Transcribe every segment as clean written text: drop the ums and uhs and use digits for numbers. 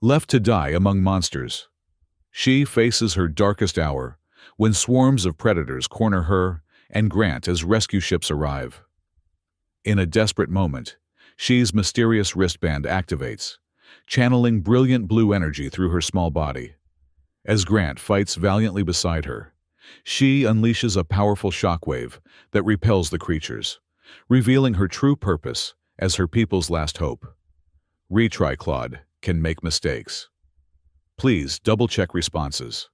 left to die among monsters. She faces her darkest hour, when swarms of predators corner her and Grant as rescue ships arrive. In a desperate moment, She's mysterious wristband activates, channeling brilliant blue energy through her small body. As Grant fights valiantly beside her, she unleashes a powerful shockwave that repels the creatures, revealing her true purpose as her people's last hope. Retry Claude can make mistakes. Please double-check responses.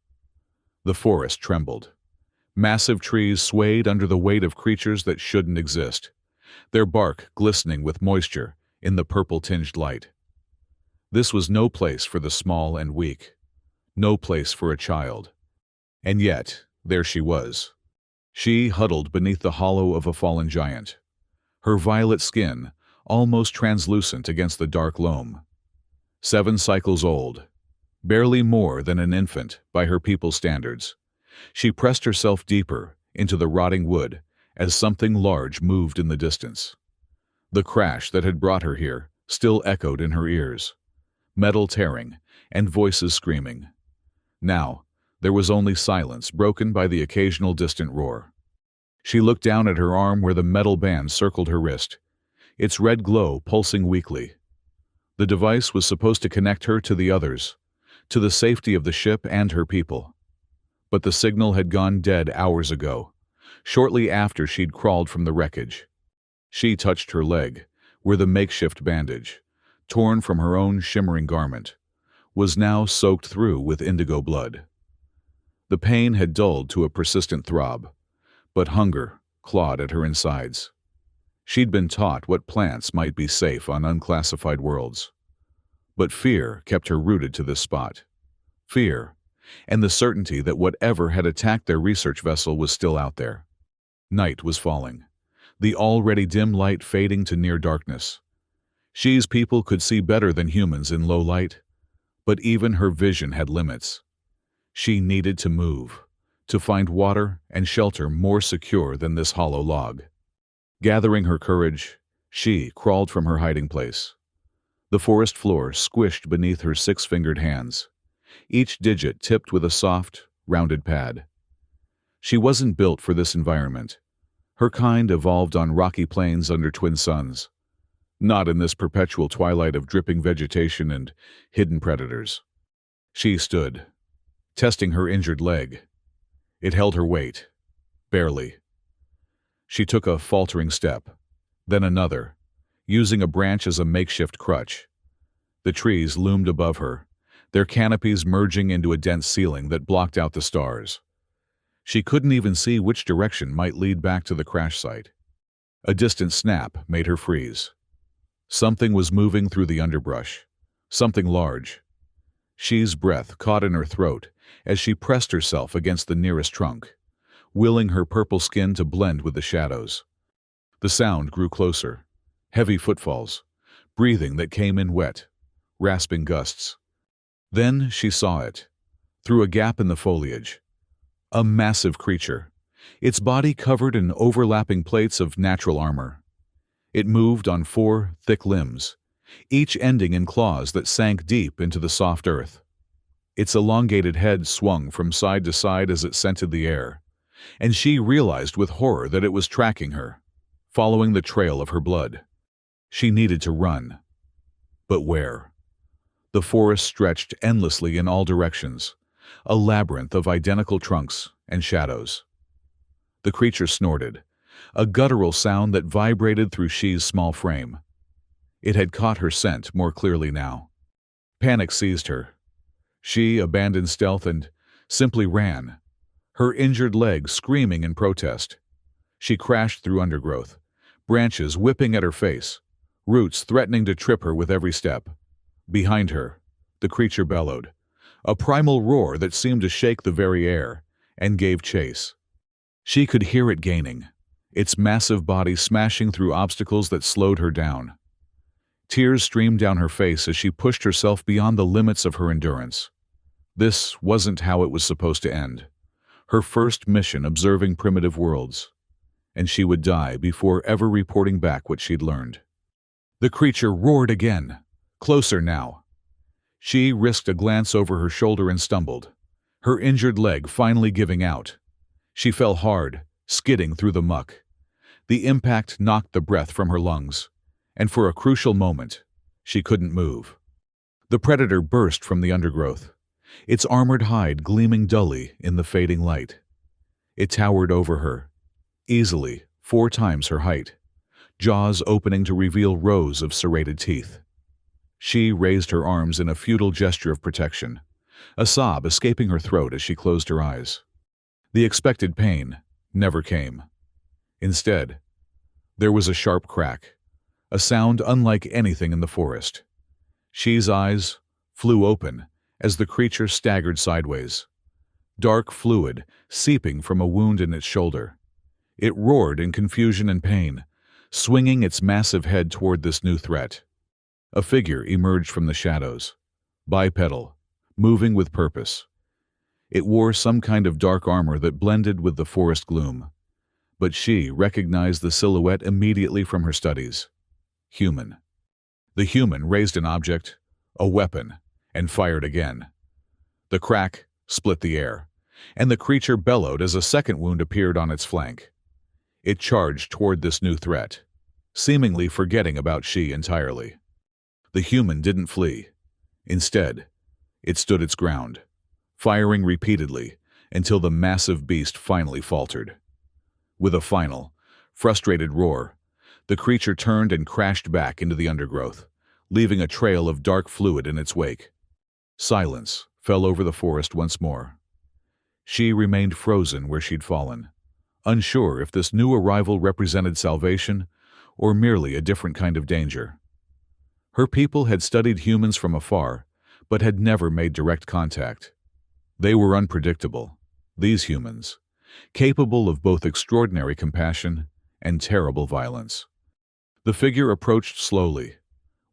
The forest trembled. Massive trees swayed under the weight of creatures that shouldn't exist, their bark glistening with moisture in the purple-tinged light. This was no place for the small and weak, no place for a child. And yet, there she was. She huddled beneath the hollow of a fallen giant, her violet skin almost translucent against the dark loam. 7 cycles old, barely more than an infant by her people's standards. She pressed herself deeper into the rotting wood as something large moved in the distance. The crash that had brought her here still echoed in her ears, metal tearing and voices screaming. Now, there was only silence broken by the occasional distant roar. She looked down at her arm where the metal band circled her wrist, its red glow pulsing weakly. The device was supposed to connect her to the others, to the safety of the ship and her people. But the signal had gone dead hours ago, shortly after she'd crawled from the wreckage. She touched her leg, where the makeshift bandage, torn from her own shimmering garment, was now soaked through with indigo blood. The pain had dulled to a persistent throb, but hunger clawed at her insides. She'd been taught what plants might be safe on unclassified worlds. But fear kept her rooted to this spot. Fear, and the certainty that whatever had attacked their research vessel was still out there. Night was falling, the already dim light fading to near darkness. She's people could see better than humans in low light, but even her vision had limits. She needed to move, to find water and shelter more secure than this hollow log. Gathering her courage, she crawled from her hiding place. The forest floor squished beneath her 6-fingered hands, each digit tipped with a soft, rounded pad. She wasn't built for this environment. Her kind evolved on rocky plains under twin suns, not in this perpetual twilight of dripping vegetation and hidden predators. She stood, testing her injured leg. It held her weight, barely. She took a faltering step, then another, using a branch as a makeshift crutch. The trees loomed above her, their canopies merging into a dense ceiling that blocked out the stars. She couldn't even see which direction might lead back to the crash site. A distant snap made her freeze. Something was moving through the underbrush, something large. She's breath caught in her throat as she pressed herself against the nearest trunk, willing her purple skin to blend with the shadows. The sound grew closer, heavy footfalls, breathing that came in wet, rasping gusts. Then she saw it, through a gap in the foliage. A massive creature, its body covered in overlapping plates of natural armor. It moved on 4 thick limbs, each ending in claws that sank deep into the soft earth. Its elongated head swung from side to side as it scented the air, and she realized with horror that it was tracking her, following the trail of her blood. She needed to run. But where? The forest stretched endlessly in all directions, a labyrinth of identical trunks and shadows. The creature snorted, a guttural sound that vibrated through She's small frame. It had caught her scent more clearly now. Panic seized her. She abandoned stealth and simply ran, her injured leg screaming in protest. She crashed through undergrowth, branches whipping at her face, roots threatening to trip her with every step. Behind her, the creature bellowed, a primal roar that seemed to shake the very air, and gave chase. She could hear it gaining, its massive body smashing through obstacles that slowed her down. Tears streamed down her face as she pushed herself beyond the limits of her endurance. This wasn't how it was supposed to end. Her first mission observing primitive worlds, and she would die before ever reporting back what she'd learned. The creature roared again, closer now. She risked a glance over her shoulder and stumbled, her injured leg finally giving out. She fell hard, skidding through the muck. The impact knocked the breath from her lungs, and for a crucial moment, she couldn't move. The predator burst from the undergrowth, its armored hide gleaming dully in the fading light. It towered over her, easily 4 times her height, jaws opening to reveal rows of serrated teeth. She raised her arms in a futile gesture of protection, a sob escaping her throat as she closed her eyes. The expected pain never came. Instead, there was a sharp crack, a sound unlike anything in the forest. She's eyes flew open as the creature staggered sideways, dark fluid seeping from a wound in its shoulder. It roared in confusion and pain, swinging its massive head toward this new threat. A figure emerged from the shadows, bipedal, moving with purpose. It wore some kind of dark armor that blended with the forest gloom, but she recognized the silhouette immediately from her studies. Human. The human raised an object, a weapon, and fired again. The crack split the air, and the creature bellowed as a second wound appeared on its flank. It charged toward this new threat, seemingly forgetting about she entirely. The human didn't flee. Instead, it stood its ground, firing repeatedly until the massive beast finally faltered. With a final, frustrated roar, the creature turned and crashed back into the undergrowth, leaving a trail of dark fluid in its wake. Silence fell over the forest once more. She remained frozen where she'd fallen, unsure if this new arrival represented salvation or merely a different kind of danger. Her people had studied humans from afar, but had never made direct contact. They were unpredictable, these humans, capable of both extraordinary compassion and terrible violence. The figure approached slowly,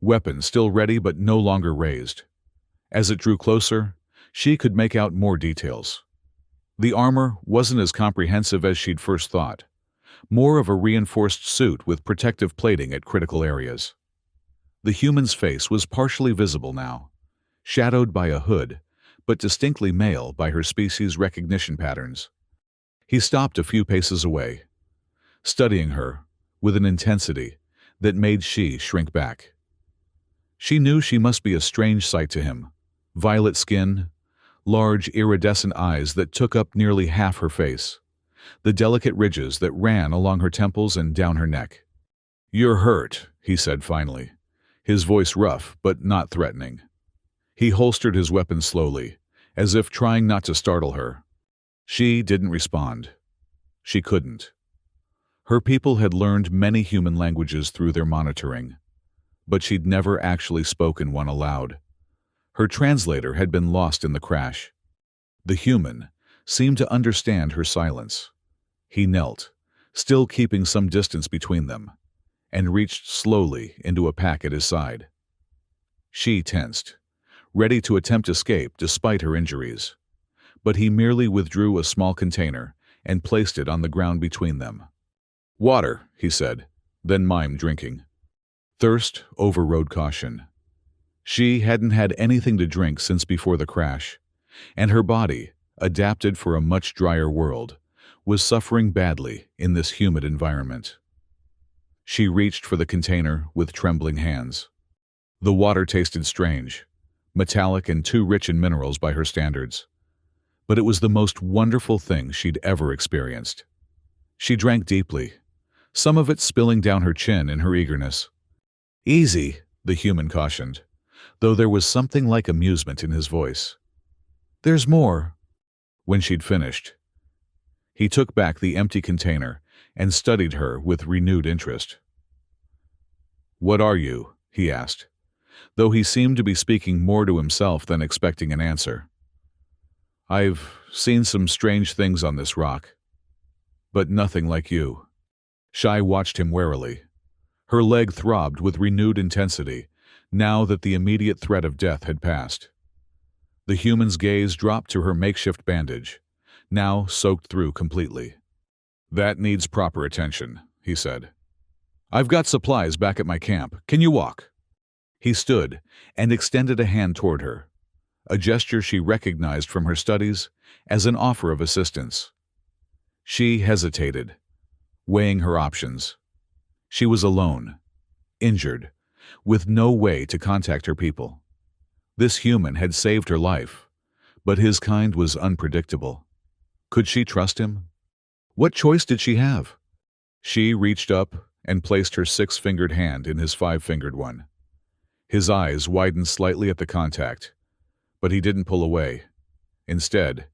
weapon still ready but no longer raised. As it drew closer, she could make out more details. The armor wasn't as comprehensive as she'd first thought, more of a reinforced suit with protective plating at critical areas. The human's face was partially visible now, shadowed by a hood, but distinctly male by her species' recognition patterns. He stopped a few paces away, studying her with an intensity that made she shrink back. She knew she must be a strange sight to him. Violet skin, large iridescent eyes that took up nearly half her face, the delicate ridges that ran along her temples and down her neck. "You're hurt," he said finally, his voice rough but not threatening. He holstered his weapon slowly, as if trying not to startle her. She didn't respond. She couldn't. Her people had learned many human languages through their monitoring, but she'd never actually spoken one aloud. Her translator had been lost in the crash. The human seemed to understand her silence. He knelt, still keeping some distance between them, and reached slowly into a pack at his side. She tensed, ready to attempt escape despite her injuries, but he merely withdrew a small container and placed it on the ground between them. "Water," he said, then mimed drinking. Thirst overrode caution. She hadn't had anything to drink since before the crash, and her body, adapted for a much drier world, was suffering badly in this humid environment. She reached for the container with trembling hands. The water tasted strange, metallic and too rich in minerals by her standards. But it was the most wonderful thing she'd ever experienced. She drank deeply, some of it spilling down her chin in her eagerness. "Easy," the human cautioned, though there was something like amusement in his voice. "There's more." When she'd finished, he took back the empty container and studied her with renewed interest. "What are you?" he asked, though he seemed to be speaking more to himself than expecting an answer. "I've seen some strange things on this rock, but nothing like you." Shai watched him warily. Her leg throbbed with renewed intensity, now that the immediate threat of death had passed. The human's gaze dropped to her makeshift bandage, now soaked through completely. "That needs proper attention," he said. "I've got supplies back at my camp. Can you walk?" He stood and extended a hand toward her, a gesture she recognized from her studies as an offer of assistance. She hesitated, weighing her options. She was alone, injured, with no way to contact her people. This human had saved her life, but his kind was unpredictable. Could she trust him? What choice did she have? She reached up and placed her 6-fingered hand in his 5-fingered one. His eyes widened slightly at the contact, but he didn't pull away. Instead,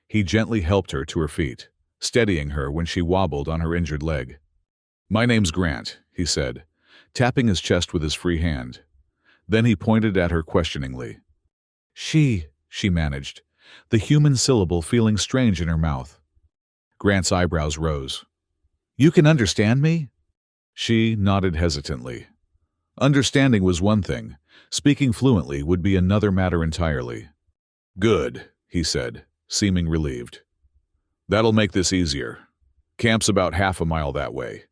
he gently helped her to her feet, steadying her when she wobbled on her injured leg. "My name's Grant," he said, tapping his chest with his free hand. Then he pointed at her questioningly. She managed, the human syllable feeling strange in her mouth. Grant's eyebrows rose. "You can understand me?" She nodded hesitantly. Understanding was one thing. Speaking fluently would be another matter entirely. "Good," he said, seeming relieved. "That'll make this easier. Camp's about half a mile that way.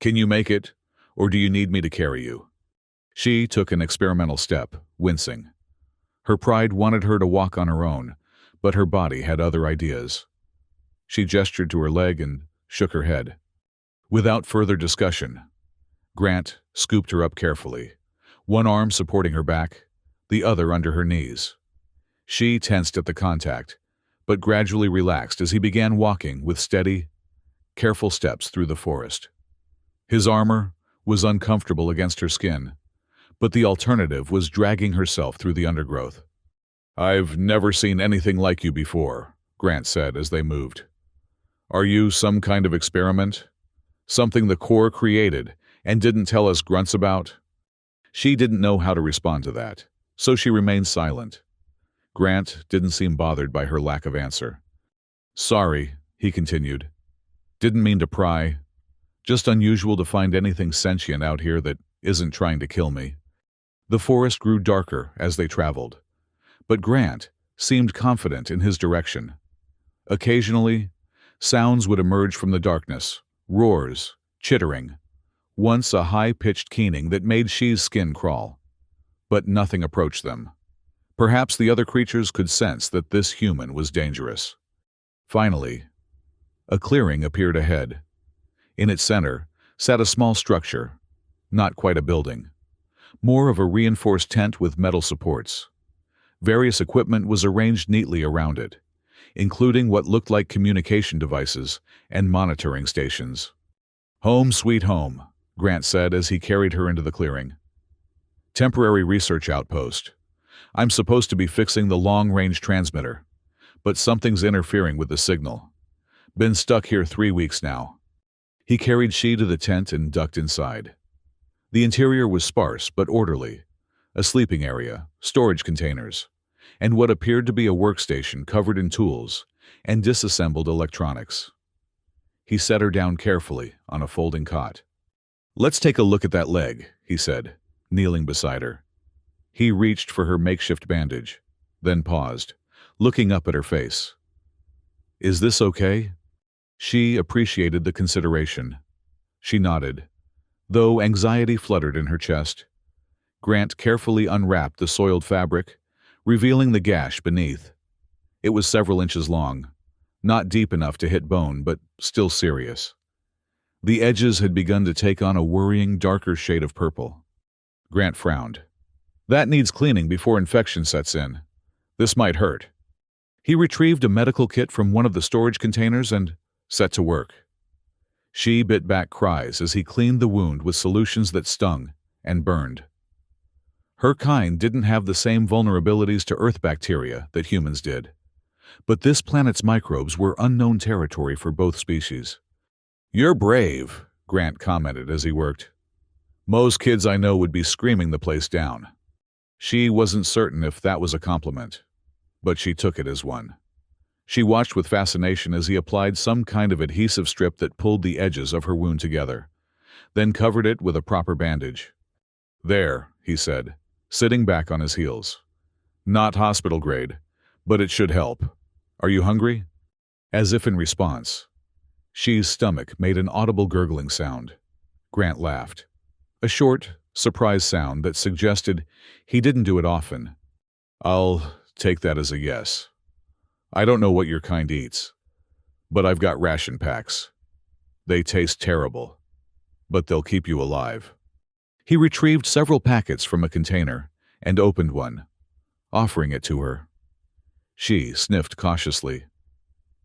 Can you make it, or do you need me to carry you?" She took an experimental step, wincing. Her pride wanted her to walk on her own, but her body had other ideas. She gestured to her leg and shook her head. Without further discussion, Grant scooped her up carefully, one arm supporting her back, the other under her knees. She tensed at the contact, but gradually relaxed as he began walking with steady, careful steps through the forest. His armor was uncomfortable against her skin, but the alternative was dragging herself through the undergrowth. "I've never seen anything like you before," Grant said as they moved. "Are you some kind of experiment? Something the Corps created and didn't tell us grunts about?" She didn't know how to respond to that, so she remained silent. Grant didn't seem bothered by her lack of answer. "Sorry," he continued. "Didn't mean to pry. Just unusual to find anything sentient out here that isn't trying to kill me." The forest grew darker as they traveled, but Grant seemed confident in his direction. Occasionally, sounds would emerge from the darkness, roars, chittering, once a high-pitched keening that made She's skin crawl. But nothing approached them. Perhaps the other creatures could sense that this human was dangerous. Finally, a clearing appeared ahead. In its center sat a small structure, not quite a building, more of a reinforced tent with metal supports. Various equipment was arranged neatly around it, including what looked like communication devices and monitoring stations. "Home sweet home," Grant said as he carried her into the clearing. "Temporary research outpost. I'm supposed to be fixing the long-range transmitter, but something's interfering with the signal. Been stuck here 3 weeks now." He carried She to the tent and ducked inside. The interior was sparse but orderly, a sleeping area, storage containers, and what appeared to be a workstation covered in tools and disassembled electronics. He set her down carefully on a folding cot. "Let's take a look at that leg," he said, kneeling beside her. He reached for her makeshift bandage, then paused, looking up at her face. "Is this okay?" She appreciated the consideration. She nodded, though anxiety fluttered in her chest. Grant carefully unwrapped the soiled fabric, revealing the gash beneath. It was several inches long, not deep enough to hit bone, but still serious. The edges had begun to take on a worrying, darker shade of purple. Grant frowned. "That needs cleaning before infection sets in. This might hurt." He retrieved a medical kit from one of the storage containers and set to work. She bit back cries as he cleaned the wound with solutions that stung and burned. Her kind didn't have the same vulnerabilities to earth bacteria that humans did, but this planet's microbes were unknown territory for both species. "You're brave," Grant commented as he worked. "Most kids I know would be screaming the place down." She wasn't certain if that was a compliment, but she took it as one. She watched with fascination as he applied some kind of adhesive strip that pulled the edges of her wound together, then covered it with a proper bandage. "There," he said, sitting back on his heels. "Not hospital grade, but it should help. Are you hungry?" As if in response, She's stomach made an audible gurgling sound. Grant laughed. A short, surprise sound that suggested he didn't do it often. I'll take that as a yes. I don't know what your kind eats, but I've got ration packs. They taste terrible, but they'll keep you alive. He retrieved several packets from a container and opened one, offering it to her. She sniffed cautiously.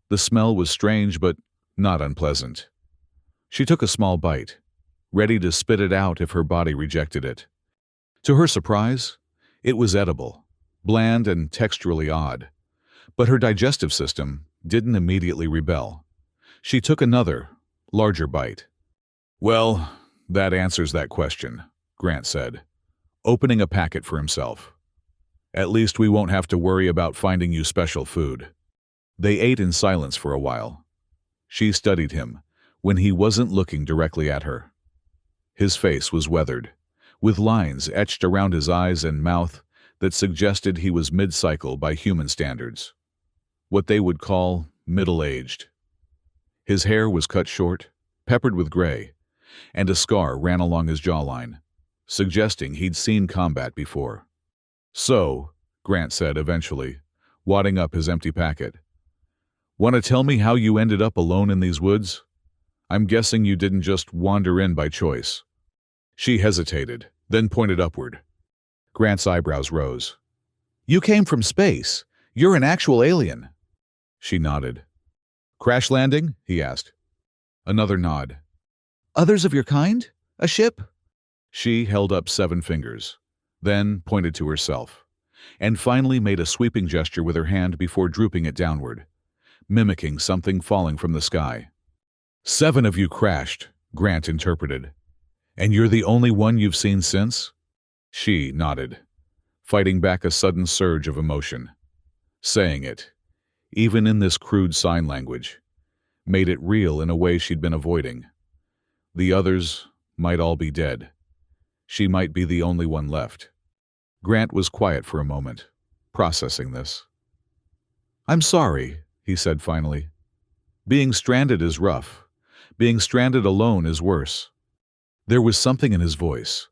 The smell was strange but not unpleasant. She took a small bite, ready to spit it out if her body rejected it. To her surprise, it was edible, bland and texturally odd, but her digestive system didn't immediately rebel. She took another, larger bite. Well, that answers that question, Grant said, opening a packet for himself. At least we won't have to worry about finding you special food. They ate in silence for a while. She studied him when he wasn't looking directly at her. His face was weathered, with lines etched around his eyes and mouth that suggested he was mid-cycle by human standards. What they would call middle-aged. His hair was cut short, peppered with gray, and a scar ran along his jawline, suggesting he'd seen combat before. So, Grant said eventually, wadding up his empty packet, "Want to tell me how you ended up alone in these woods? I'm guessing you didn't just wander in by choice." She hesitated, then pointed upward. Grant's eyebrows rose. "You came from space. You're an actual alien." She nodded. "Crash landing?" he asked. Another nod. "Others of your kind? A ship?" She held up 7 fingers, then pointed to herself, and finally made a sweeping gesture with her hand before drooping it downward, mimicking something falling from the sky. 7 of you crashed, Grant interpreted. And you're the only one you've seen since? She nodded, fighting back a sudden surge of emotion. Saying it, even in this crude sign language, made it real in a way she'd been avoiding. The others might all be dead. She might be the only one left. Grant was quiet for a moment, processing this. "I'm sorry," he said finally. "Being stranded is rough. Being stranded alone is worse." There was something in his voice,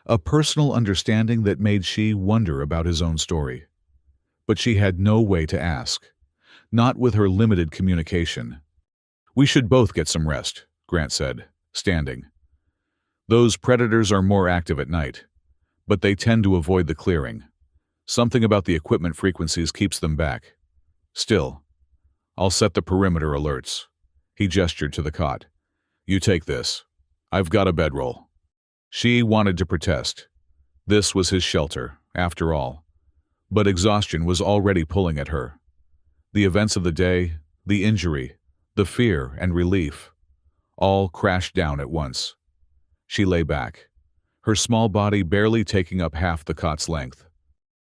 a personal understanding that made she wonder about his own story. But she had no way to ask, not with her limited communication. "We should both get some rest," Grant said, standing. "Those predators are more active at night, but they tend to avoid the clearing. Something about the equipment frequencies keeps them back. Still, I'll set the perimeter alerts." He gestured to the cot. "You take this. I've got a bedroll." She wanted to protest. This was his shelter, after all. But exhaustion was already pulling at her. The events of the day, the injury, the fear and relief, all crashed down at once. She lay back, her small body barely taking up half the cot's length.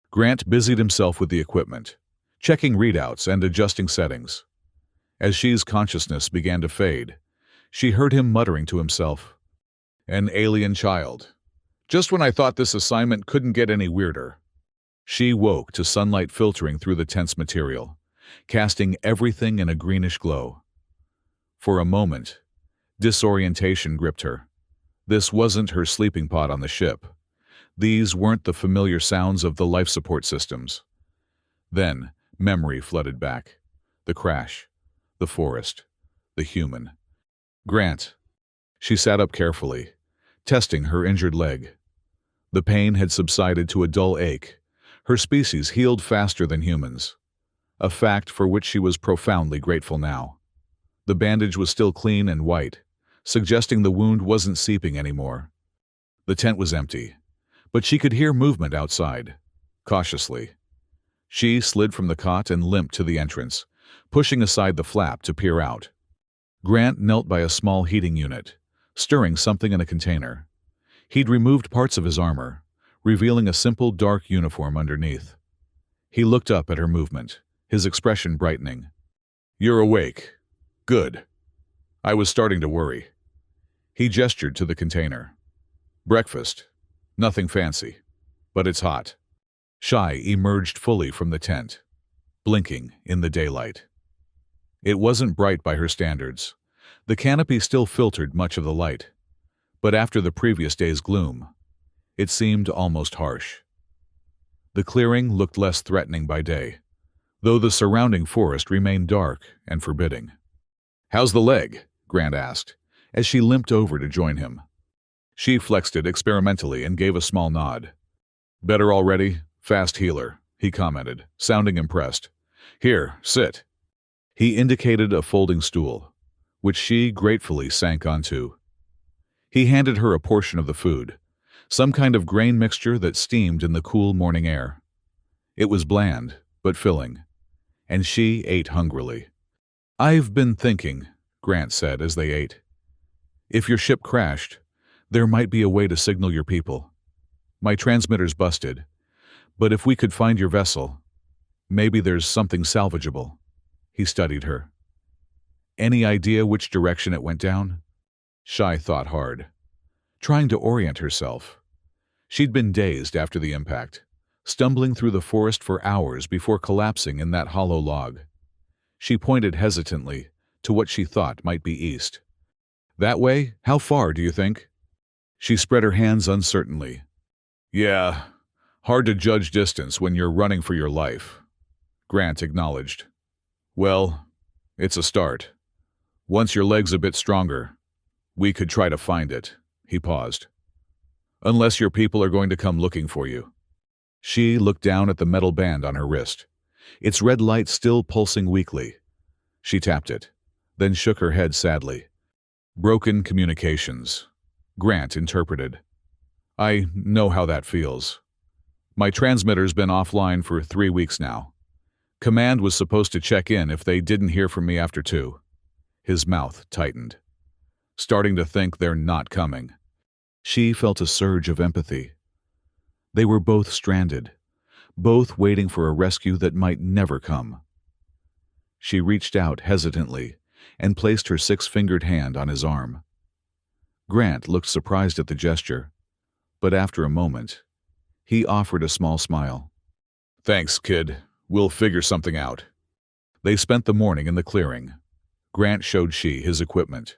Grant busied himself with the equipment, checking readouts and adjusting settings. As she's consciousness began to fade, she heard him muttering to himself, "An alien child. Just when I thought this assignment couldn't get any weirder." She woke to sunlight filtering through the tense material, casting everything in a greenish glow. For a moment, disorientation gripped her. This wasn't her sleeping pod on the ship. These weren't the familiar sounds of the life support systems. Then, memory flooded back. The crash, the forest, the human. "Grant." She sat up carefully, testing her injured leg. The pain had subsided to a dull ache. Her species healed faster than humans, a fact for which she was profoundly grateful now. The bandage was still clean and white, suggesting the wound wasn't seeping anymore. The tent was empty, but she could hear movement outside, cautiously. She slid from the cot and limped to the entrance, pushing aside the flap to peer out. Grant knelt by a small heating unit, stirring something in a container. He'd removed parts of his armor, revealing a simple dark uniform underneath. He looked up at her movement, his expression brightening. "You're awake. Good. I was starting to worry." He gestured to the container. "Breakfast. Nothing fancy, but it's hot." Shy emerged fully from the tent, blinking in the daylight. It wasn't bright by her standards. The canopy still filtered much of the light. But after the previous day's gloom, It seemed almost harsh. The clearing looked less threatening by day, though the surrounding forest remained dark and forbidding. "How's the leg?" Grant asked, as she limped over to join him. She flexed it experimentally and gave a small nod. "Better already? Fast healer," he commented, sounding impressed. "Here, sit." He indicated a folding stool, which she gratefully sank onto. He handed her a portion of the food, some kind of grain mixture that steamed in the cool morning air. It was bland, but filling, and she ate hungrily. "I've been thinking," Grant said as they ate. "If your ship crashed, there might be a way to signal your people. My transmitter's busted, but if we could find your vessel, maybe there's something salvageable." He studied her. "Any idea which direction it went down?" Shy thought hard, trying to orient herself. She'd been dazed after the impact, stumbling through the forest for hours before collapsing in that hollow log. She pointed hesitantly to what she thought might be east. "That way? How far, do you think?" She spread her hands uncertainly. "Yeah, hard to judge distance when you're running for your life," Grant acknowledged. "Well, it's a start. Once your leg's a bit stronger, we could try to find it." He paused. "Unless your people are going to come looking for you." She looked down at the metal band on her wrist, its red light still pulsing weakly. She tapped it, then shook her head sadly. "Broken communications," Grant interpreted. "I know how that feels. My transmitter's been offline for 3 weeks now. Command was supposed to check in if they didn't hear from me after 2. His mouth tightened. "Starting to think they're not coming." She felt a surge of empathy. They were both stranded, both waiting for a rescue that might never come. She reached out hesitantly and placed her 6-fingered hand on his arm. Grant looked surprised at the gesture, but after a moment, he offered a small smile. "Thanks, kid. We'll figure something out." They spent the morning in the clearing. Grant showed she his equipment,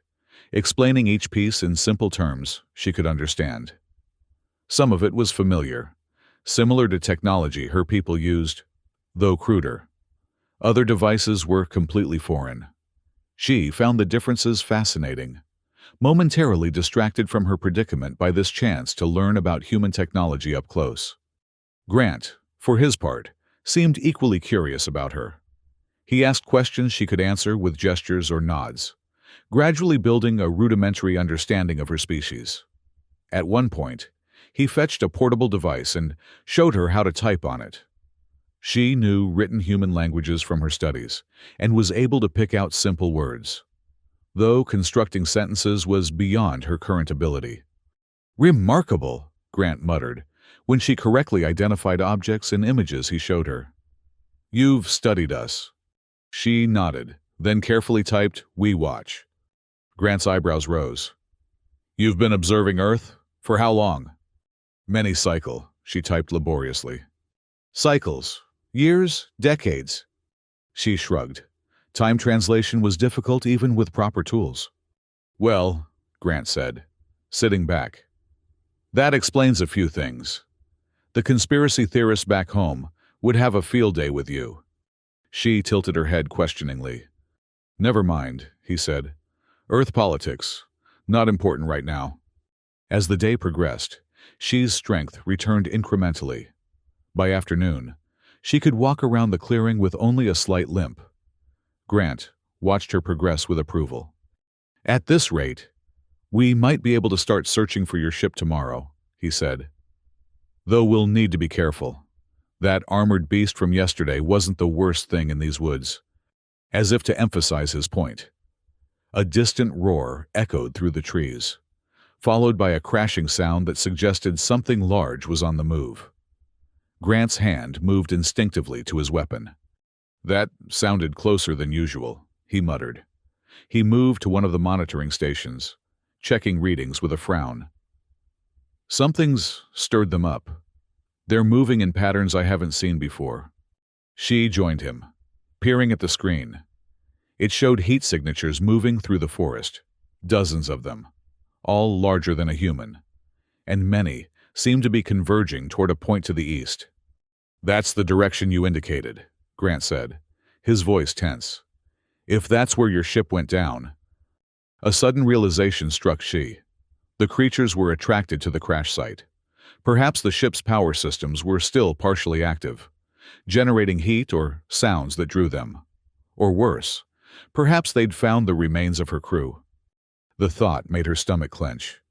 explaining each piece in simple terms she could understand. Some of it was familiar, similar to technology her people used, though cruder. Other devices were completely foreign. She found the differences fascinating, momentarily distracted from her predicament by this chance to learn about human technology up close. Grant, for his part, seemed equally curious about her. He asked questions she could answer with gestures or nods, gradually building a rudimentary understanding of her species. At one point, he fetched a portable device and showed her how to type on it. She knew written human languages from her studies and was able to pick out simple words, though constructing sentences was beyond her current ability. "Remarkable," Grant muttered, when she correctly identified objects and images he showed her. "You've studied us." She nodded, then carefully typed, "We watch." Grant's eyebrows rose. "You've been observing Earth? For how long?" "Many cycle," she typed laboriously. "Cycles? Years? Decades?" She shrugged. Time translation was difficult even with proper tools. "Well," Grant said, sitting back, "that explains a few things. The conspiracy theorists back home would have a field day with you." She tilted her head questioningly. "Never mind," he said. "Earth politics. Not important right now." As the day progressed, She's strength returned incrementally. By afternoon, she could walk around the clearing with only a slight limp. Grant watched her progress with approval. "At this rate, we might be able to start searching for your ship tomorrow," he said. "Though we'll need to be careful. That armored beast from yesterday wasn't the worst thing in these woods." As if to emphasize his point, a distant roar echoed through the trees, followed by a crashing sound that suggested something large was on the move. Grant's hand moved instinctively to his weapon. "That sounded closer than usual," he muttered. He moved to one of the monitoring stations, checking readings with a frown. "Something's stirred them up. They're moving in patterns I haven't seen before." She joined him, peering at the screen. It showed heat signatures moving through the forest, dozens of them, all larger than a human, and many seemed to be converging toward a point to the east. "That's the direction you indicated," Grant said, his voice tense. "If that's where your ship went down." A sudden realization struck She. The creatures were attracted to the crash site. Perhaps the ship's power systems were still partially active, generating heat or sounds that drew them. Or worse, perhaps they'd found the remains of her crew. The thought made her stomach clench.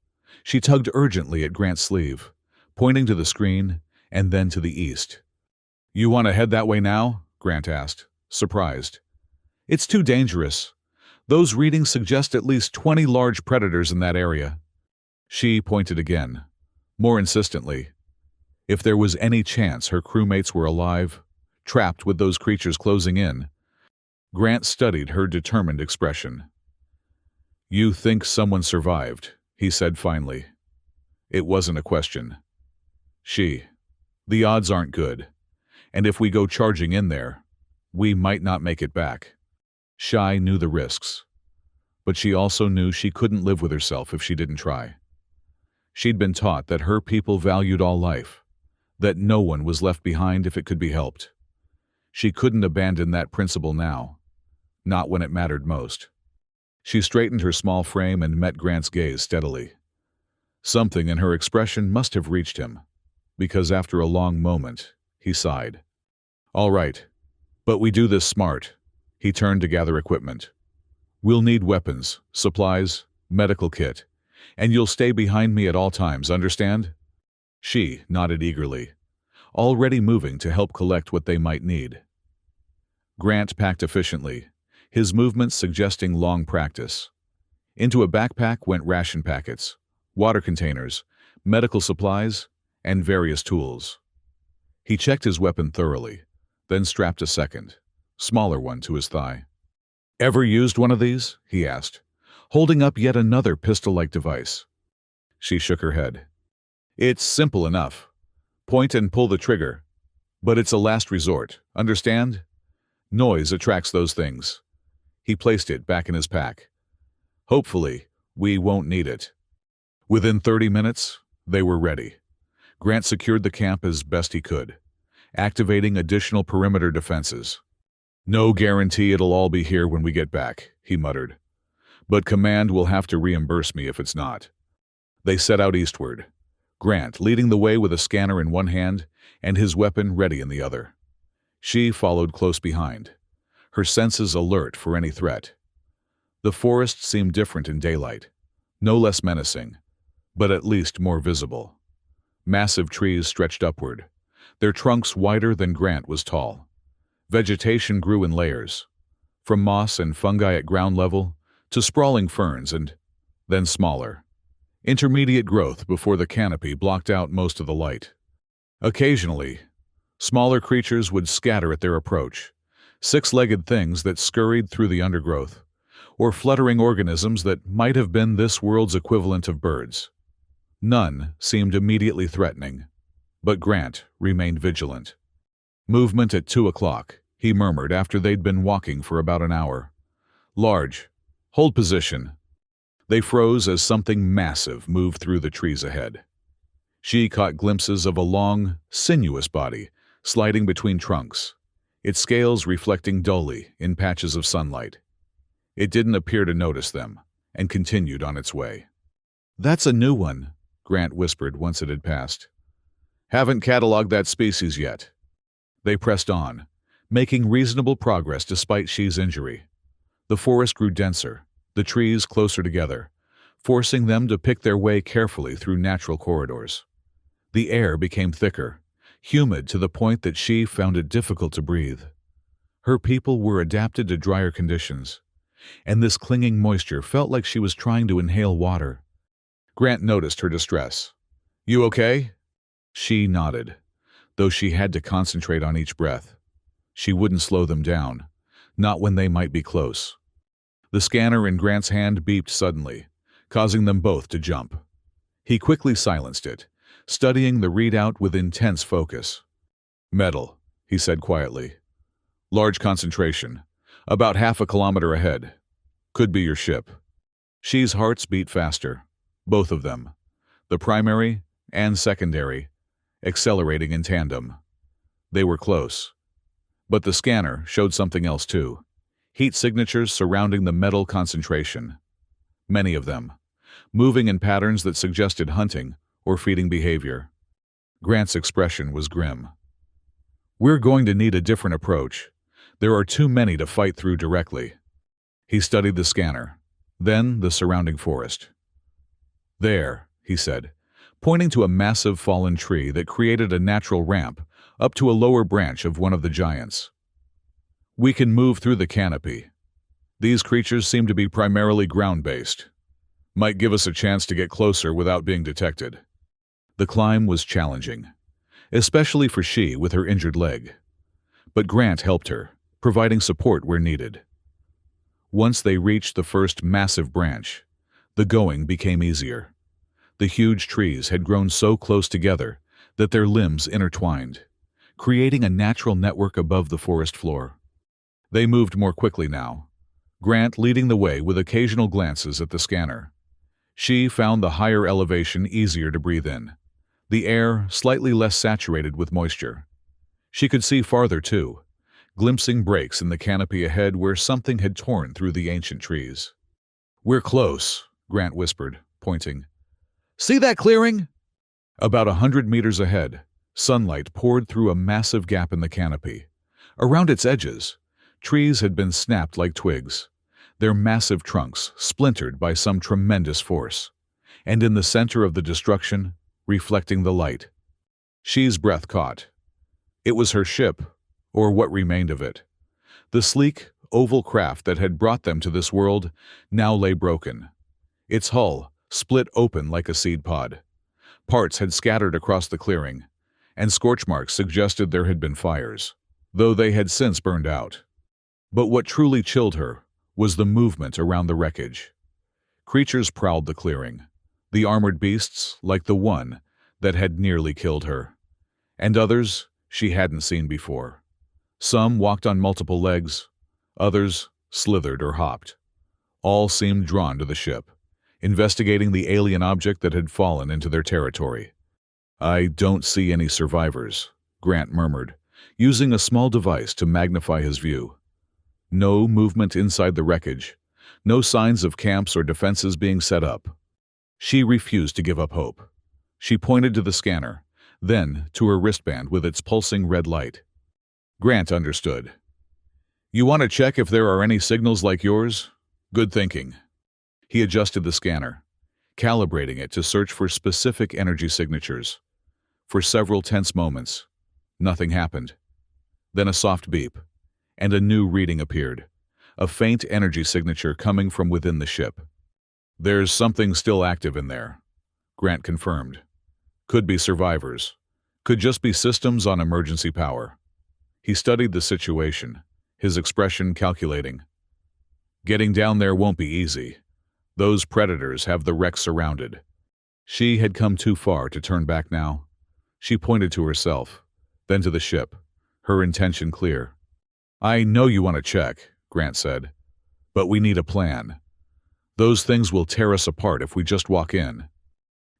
She tugged urgently at Grant's sleeve, pointing to the screen and then to the east. "You want to head that way now?" Grant asked, surprised. "It's too dangerous. Those readings suggest at least 20 large predators in that area." She pointed again, more insistently. If there was any chance her crewmates were alive, trapped with those creatures closing in, Grant studied her determined expression. "You think someone survived," he said finally. It wasn't a question. The odds aren't good, and if we go charging in there, we might not make it back." Shy knew the risks, but she also knew she couldn't live with herself if she didn't try. She'd been taught that her people valued all life, that no one was left behind if it could be helped. She couldn't abandon that principle now, not when it mattered most. She straightened her small frame and met Grant's gaze steadily. Something in her expression must have reached him, because after a long moment, he sighed. "All right, but we do this smart." He turned to gather equipment. "We'll need weapons, supplies, medical kit, and you'll stay behind me at all times, understand?" She nodded eagerly, already moving to help collect what they might need. Grant packed efficiently, his movements suggesting long practice. Into a backpack went ration packets, water containers, medical supplies, and various tools. He checked his weapon thoroughly, then strapped a second, smaller one to his thigh. "Ever used one of these?" he asked, holding up yet another pistol-like device. She shook her head. "It's simple enough. Point and pull the trigger. But it's a last resort, understand? Noise attracts those things." He placed it back in his pack. "Hopefully, we won't need it." Within 30 minutes, they were ready. Grant secured the camp as best he could, activating additional perimeter defenses. "No guarantee it'll all be here when we get back," he muttered. "But Command will have to reimburse me if it's not." They set out eastward, Grant leading the way with a scanner in one hand and his weapon ready in the other. She followed close behind, her senses alert for any threat. The forest seemed different in daylight, no less menacing, but at least more visible. Massive trees stretched upward, their trunks wider than Grant was tall. Vegetation grew in layers, from moss and fungi at ground level to sprawling ferns and, then smaller, intermediate growth before the canopy blocked out most of the light. Occasionally, smaller creatures would scatter at their approach, six-legged things that scurried through the undergrowth, or fluttering organisms that might have been this world's equivalent of birds. None seemed immediately threatening, but Grant remained vigilant. "Movement at 2 o'clock, he murmured after they'd been walking for about an hour. "Large. Hold position." They froze as something massive moved through the trees ahead. She caught glimpses of a long, sinuous body sliding between trunks, its scales reflecting dully in patches of sunlight. It didn't appear to notice them, and continued on its way. "That's a new one," Grant whispered once it had passed. "Haven't cataloged that species yet." They pressed on, making reasonable progress despite She's injury. The forest grew denser, the trees closer together, forcing them to pick their way carefully through natural corridors. The air became thicker, humid to the point that She found it difficult to breathe. Her people were adapted to drier conditions, and this clinging moisture felt like she was trying to inhale water. Grant noticed her distress. "You okay?" She nodded, though she had to concentrate on each breath. She wouldn't slow them down, not when they might be close. The scanner in Grant's hand beeped suddenly, causing them both to jump. He quickly silenced it, studying the readout with intense focus. "Metal," he said quietly. "Large concentration, about half a kilometer ahead. Could be your ship." She's hearts beat faster, both of them, the primary and secondary, accelerating in tandem. They were close. But the scanner showed something else too. Heat signatures surrounding the metal concentration. Many of them, moving in patterns that suggested hunting or feeding behavior. Grant's expression was grim. "We're going to need a different approach. There are too many to fight through directly." He studied the scanner, then the surrounding forest. "There," he said, pointing to a massive fallen tree that created a natural ramp up to a lower branch of one of the giants. "We can move through the canopy. These creatures seem to be primarily ground-based. Might give us a chance to get closer without being detected." The climb was challenging, especially for she with her injured leg. But Grant helped her, providing support where needed. Once they reached the first massive branch, the going became easier. The huge trees had grown so close together that their limbs intertwined, creating a natural network above the forest floor. They moved more quickly now, Grant leading the way with occasional glances at the scanner. She found the higher elevation easier to breathe in, the air slightly less saturated with moisture. She could see farther too, glimpsing breaks in the canopy ahead where something had torn through the ancient trees. "We're close," Grant whispered, pointing. "See that clearing?" About 100 meters ahead, sunlight poured through a massive gap in the canopy. Around its edges, trees had been snapped like twigs, their massive trunks splintered by some tremendous force. And in the center of the destruction, reflecting the light, she's breath caught. It was her ship, or what remained of it. The sleek, oval craft that had brought them to this world now lay broken. Its hull split open like a seed pod. Parts had scattered across the clearing, and scorch marks suggested there had been fires, though they had since burned out. But what truly chilled her was the movement around the wreckage. Creatures prowled the clearing, the armored beasts like the one that had nearly killed her, and others she hadn't seen before. Some walked on multiple legs, others slithered or hopped. All seemed drawn to the ship, investigating the alien object that had fallen into their territory. "I don't see any survivors," Grant murmured, using a small device to magnify his view. No movement inside the wreckage, no signs of camps or defenses being set up. She refused to give up hope. She pointed to the scanner, then to her wristband with its pulsing red light. Grant understood. "You want to check if there are any signals like yours? Good thinking." He adjusted the scanner, calibrating it to search for specific energy signatures. For several tense moments, nothing happened. Then a soft beep, and a new reading appeared, a faint energy signature coming from within the ship. "There's something still active in there," Grant confirmed. "Could be survivors. Could just be systems on emergency power." He studied the situation, his expression calculating. "Getting down there won't be easy. Those predators have the wreck surrounded." She had come too far to turn back now. She pointed to herself, then to the ship, her intention clear. "I know you want to check," Grant said, "but we need a plan. Those things will tear us apart if we just walk in."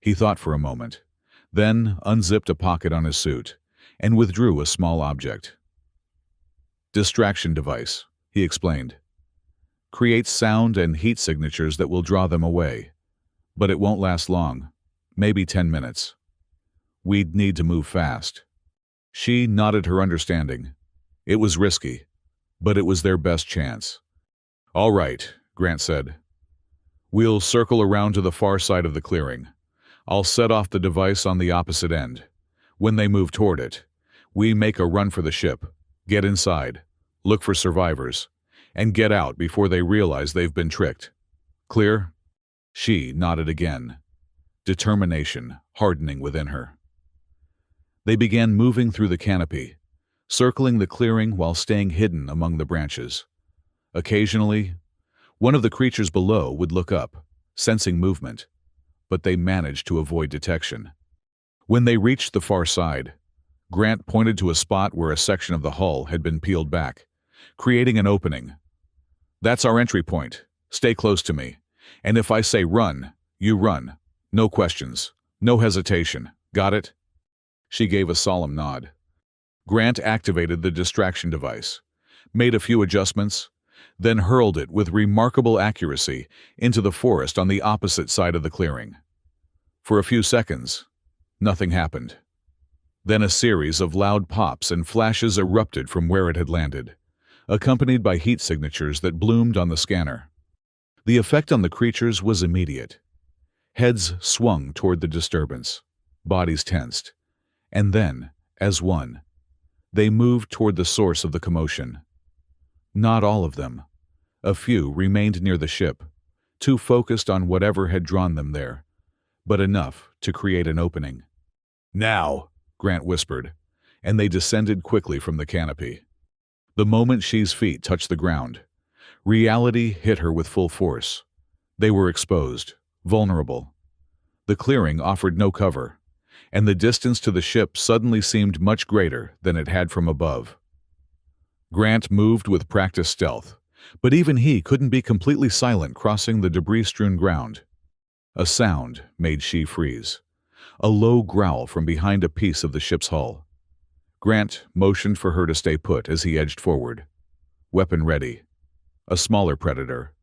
He thought for a moment, then unzipped a pocket on his suit and withdrew a small object. "Distraction device," he explained. "Creates sound and heat signatures that will draw them away. But it won't last long, maybe 10 minutes. We'd need to move fast." She nodded her understanding. It was risky, but it was their best chance. "All right," Grant said. "We'll circle around to the far side of the clearing. I'll set off the device on the opposite end. When they move toward it, we make a run for the ship, get inside, look for survivors, and get out before they realize they've been tricked. Clear?" She nodded again, determination hardening within her. They began moving through the canopy, circling the clearing while staying hidden among the branches. Occasionally, one of the creatures below would look up, sensing movement, but they managed to avoid detection. When they reached the far side, Grant pointed to a spot where a section of the hull had been peeled back, creating an opening. "That's our entry point. Stay close to me, and if I say run, you run. No questions, no hesitation." Got it?" She gave a solemn nod. Grant activated the distraction device, made a few adjustments, then hurled it with remarkable accuracy into the forest on the opposite side of the clearing. For a few seconds, nothing happened. Then a series of loud pops and flashes erupted from where it had landed, accompanied by heat signatures that bloomed on the scanner. The effect on the creatures was immediate. Heads swung toward the disturbance, bodies tensed, and then, as one, they moved toward the source of the commotion. Not all of them. A few remained near the ship, too focused on whatever had drawn them there, but enough to create an opening. "Now," Grant whispered, and they descended quickly from the canopy. The moment She's feet touched the ground, reality hit her with full force. They were exposed, vulnerable. The clearing offered no cover, and the distance to the ship suddenly seemed much greater than it had from above. Grant moved with practiced stealth, but even he couldn't be completely silent crossing the debris-strewn ground. A sound made She freeze, a low growl from behind a piece of the ship's hull. Grant motioned for her to stay put as he edged forward, weapon ready. A smaller predator,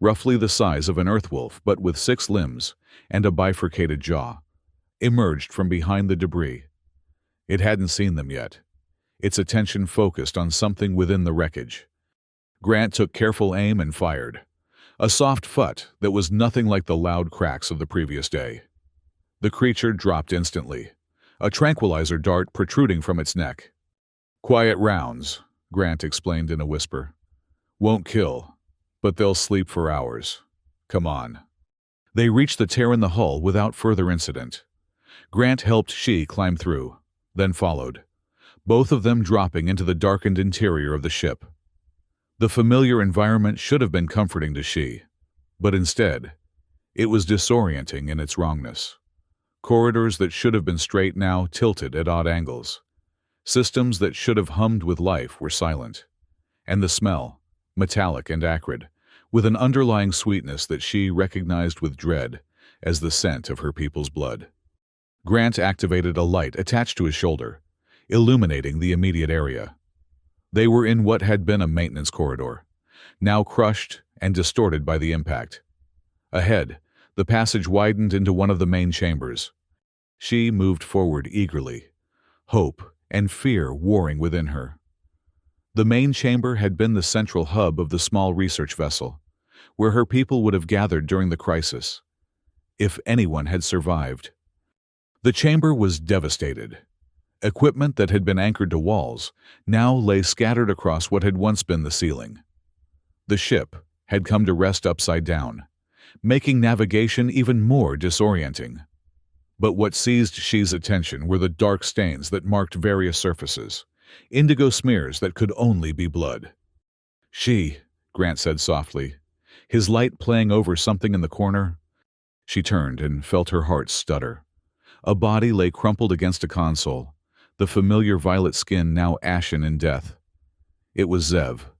roughly the size of an earthwolf but with 6 limbs and a bifurcated jaw, emerged from behind the debris. It hadn't seen them yet, its attention focused on something within the wreckage. Grant took careful aim and fired, a soft phut that was nothing like the loud cracks of the previous day. The creature dropped instantly, a tranquilizer dart protruding from its neck. "Quiet rounds," Grant explained in a whisper. "Won't kill, but they'll sleep for hours. Come on." They reached the tear in the hull without further incident. Grant helped She climb through, then followed, both of them dropping into the darkened interior of the ship. The familiar environment should have been comforting to She, but instead, it was disorienting in its wrongness. Corridors that should have been straight now tilted at odd angles. Systems that should have hummed with life were silent. And the smell, metallic and acrid, with an underlying sweetness that She recognized with dread as the scent of her people's blood. Grant activated a light attached to his shoulder, illuminating the immediate area. They were in what had been a maintenance corridor, now crushed and distorted by the impact. Ahead, the passage widened into one of the main chambers. She moved forward eagerly, hope and fear warring within her. The main chamber had been the central hub of the small research vessel, where her people would have gathered during the crisis, if anyone had survived. The chamber was devastated. Equipment that had been anchored to walls now lay scattered across what had once been the ceiling. The ship had come to rest upside down, making navigation even more disorienting. But what seized She's attention were the dark stains that marked various surfaces, indigo smears that could only be blood. "She," Grant said softly, his light playing over something in the corner. She turned and felt her heart stutter. A body lay crumpled against a console, the familiar violet skin now ashen in death. It was Zev,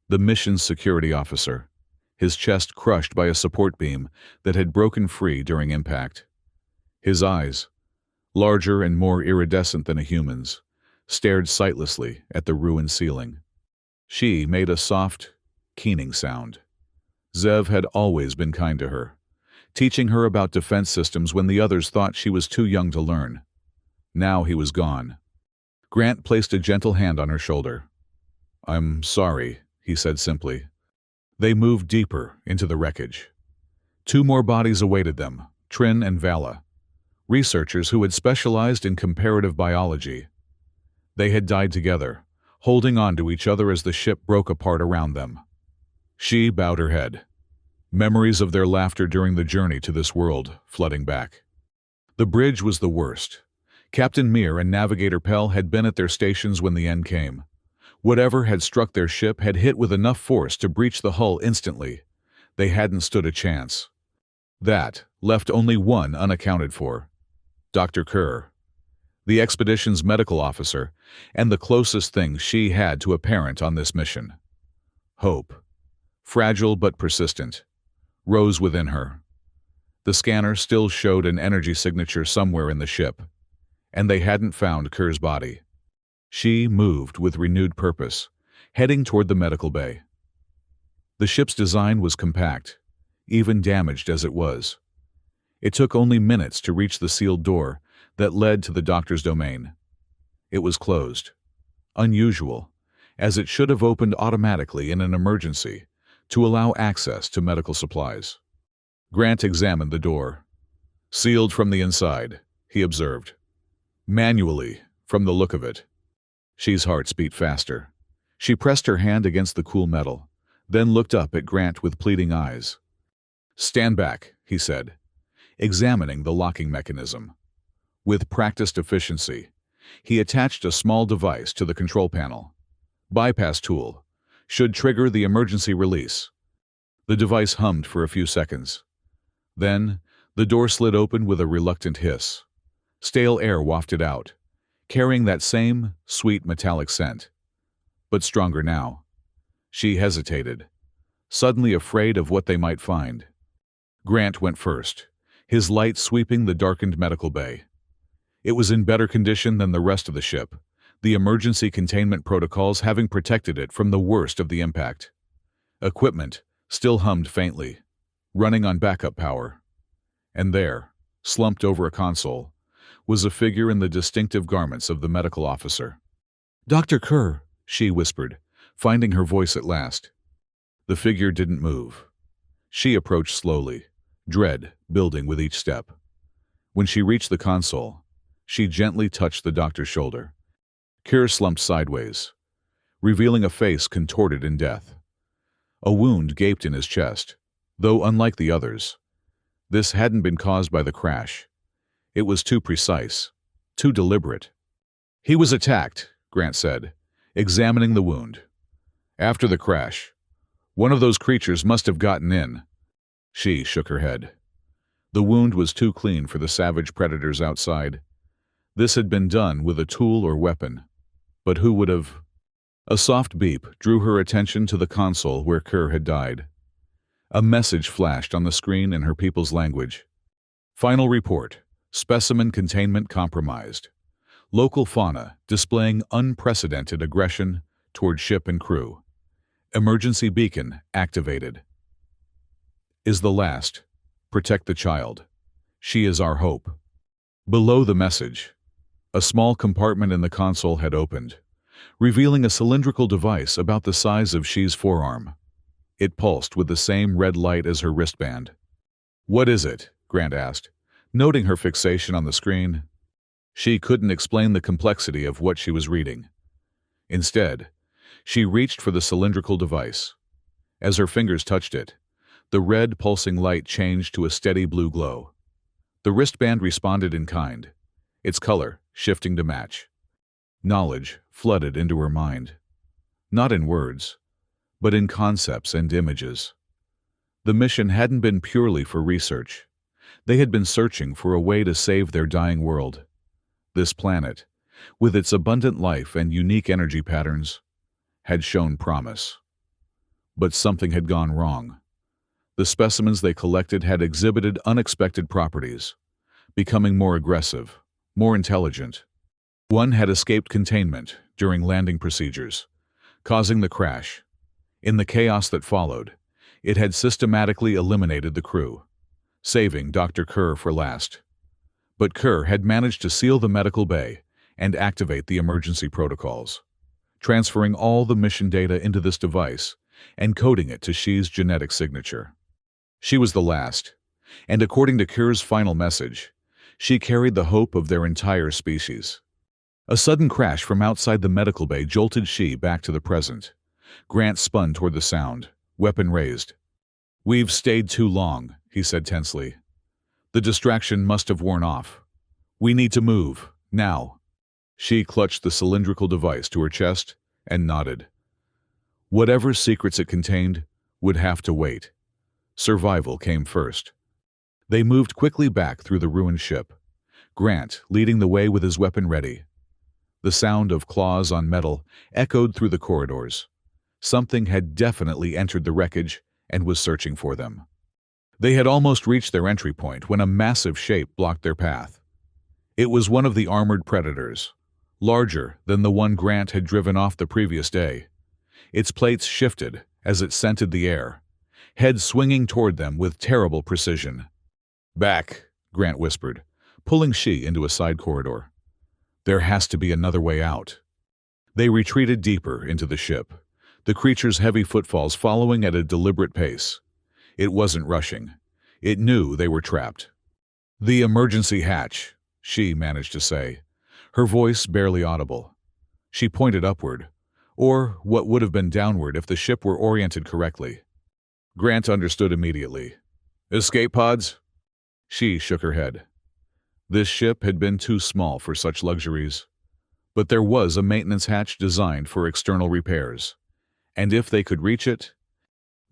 the mission's security officer, his chest crushed by a support beam that had broken free during impact. His eyes, larger and more iridescent than a human's, stared sightlessly at the ruined ceiling. She made a soft, keening sound. Zev had always been kind to her, teaching her about defense systems when the others thought she was too young to learn. Now he was gone. Grant placed a gentle hand on her shoulder. "I'm sorry," he said simply. They moved deeper into the wreckage. 2 more bodies awaited them, Trin and Vala, researchers who had specialized in comparative biology. They had died together, holding on to each other as the ship broke apart around them. She bowed her head, memories of their laughter during the journey to this world flooding back. The bridge was the worst. Captain Mir and Navigator Pell had been at their stations when the end came. Whatever had struck their ship had hit with enough force to breach the hull instantly. They hadn't stood a chance. That left only one unaccounted for. Dr. Kerr, the expedition's medical officer, and the closest thing She had to a parent on this mission. Hope, fragile but persistent, rose within her. The scanner still showed an energy signature somewhere in the ship. and they hadn't found Kerr's body. She moved with renewed purpose, heading toward the medical bay. The ship's design was compact, even damaged as it was. It took only minutes to reach the sealed door that led to the doctor's domain. It was closed. Unusual, as it should have opened automatically in an emergency to allow access to medical supplies. Grant examined the door. Sealed from the inside, he observed. Manually, from the look of it. She's heart beat faster. She pressed her hand against the cool metal, then looked up at Grant with pleading eyes. "Stand back," he said, examining the locking mechanism. With practiced efficiency, he attached a small device to the control panel. Bypass tool. Should trigger the emergency release. The device hummed for a few seconds. Then, the door slid open with a reluctant hiss. Stale air wafted out, carrying that same sweet metallic scent. But stronger now. She hesitated, suddenly afraid of what they might find. Grant went first, his light sweeping the darkened medical bay. It was in better condition than the rest of the ship, the emergency containment protocols having protected it from the worst of the impact. Equipment still hummed faintly, running on backup power. And there, slumped over a console, was a figure in the distinctive garments of the medical officer. "Dr. Kerr," she whispered, finding her voice at last. The figure didn't move. She approached slowly, dread building with each step. When she reached the console, she gently touched the doctor's shoulder. Kerr slumped sideways, revealing a face contorted in death. A wound gaped in his chest, though unlike the others. This hadn't been caused by the crash. It was too precise, too deliberate. "He was attacked," Grant said, examining the wound. "After the crash. One of those creatures must have gotten in." She shook her head. The wound was too clean for the savage predators outside. This had been done with a tool or weapon. But who would have? A soft beep drew her attention to the console where Kerr had died. A message flashed on the screen in her people's language. Final report. Specimen containment compromised. Local fauna displaying unprecedented aggression toward ship and crew. Emergency beacon activated. Is the last. Protect the child. She is our hope. Below the message, a small compartment in the console had opened, revealing a cylindrical device about the size of She's forearm. It pulsed with the same red light as her wristband. "What is it?" Grant asked, noting her fixation on the screen. She couldn't explain the complexity of what she was reading. Instead, she reached for the cylindrical device. As her fingers touched it, the red pulsing light changed to a steady blue glow. The wristband responded in kind, its color shifting to match. Knowledge flooded into her mind. Not in words, but in concepts and images. The mission hadn't been purely for research. They had been searching for a way to save their dying world. This planet, with its abundant life and unique energy patterns, had shown promise. But something had gone wrong. The specimens they collected had exhibited unexpected properties, becoming more aggressive, more intelligent. One had escaped containment during landing procedures, causing the crash. In the chaos that followed, it had systematically eliminated the crew, saving Dr. Kerr for last. But Kerr had managed to seal the medical bay and activate the emergency protocols, transferring all the mission data into this device and coding it to She's genetic signature. She was the last, and according to Kerr's final message, she carried the hope of their entire species. A sudden crash from outside the medical bay jolted She back to the present. Grant spun toward the sound, weapon raised. "We've stayed too long," he said tensely. "The distraction must have worn off. We need to move, now." She clutched the cylindrical device to her chest and nodded. Whatever secrets it contained would have to wait. Survival came first. They moved quickly back through the ruined ship, Grant leading the way with his weapon ready. The sound of claws on metal echoed through the corridors. Something had definitely entered the wreckage and was searching for them. They had almost reached their entry point when a massive shape blocked their path. It was one of the armored predators, larger than the one Grant had driven off the previous day. Its plates shifted as it scented the air, head swinging toward them with terrible precision. "Back," Grant whispered, pulling She into a side corridor. "There has to be another way out." They retreated deeper into the ship, the creature's heavy footfalls following at a deliberate pace. It wasn't rushing. It knew they were trapped. "The emergency hatch," She managed to say, her voice barely audible. She pointed upward, or what would have been downward if the ship were oriented correctly. Grant understood immediately. "Escape pods?" She shook her head. This ship had been too small for such luxuries. But there was a maintenance hatch designed for external repairs. And if they could reach it,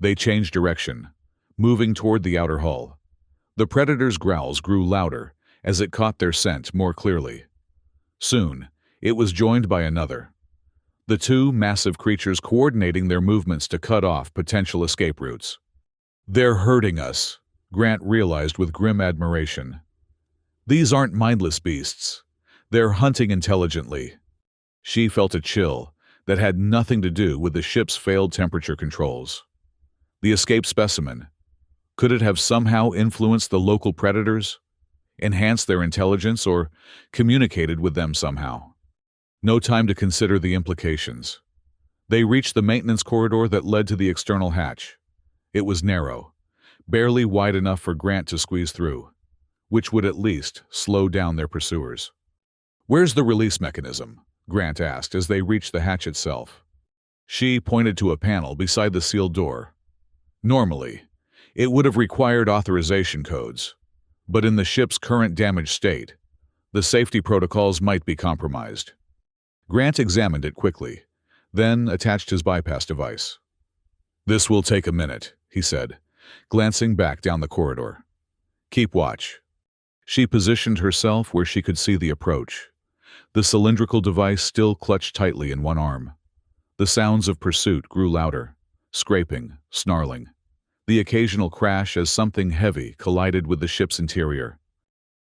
they changed direction, moving toward the outer hull. The predator's growls grew louder as it caught their scent more clearly. Soon, it was joined by another. The two massive creatures coordinating their movements to cut off potential escape routes. "They're hurting us," Grant realized with grim admiration. "These aren't mindless beasts. They're hunting intelligently." She felt a chill that had nothing to do with the ship's failed temperature controls. The escaped specimen. Could it have somehow influenced the local predators, enhanced their intelligence, or communicated with them somehow? No time to consider the implications. They reached the maintenance corridor that led to the external hatch. It was narrow, barely wide enough for Grant to squeeze through, which would at least slow down their pursuers. "Where's the release mechanism?" Grant asked as they reached the hatch itself. She pointed to a panel beside the sealed door. Normally, it would have required authorization codes, but in the ship's current damaged state, the safety protocols might be compromised. Grant examined it quickly, then attached his bypass device. "This will take a minute," he said, glancing back down the corridor. "Keep watch." She positioned herself where she could see the approach, the cylindrical device still clutched tightly in one arm. The sounds of pursuit grew louder, scraping, snarling, the occasional crash as something heavy collided with the ship's interior.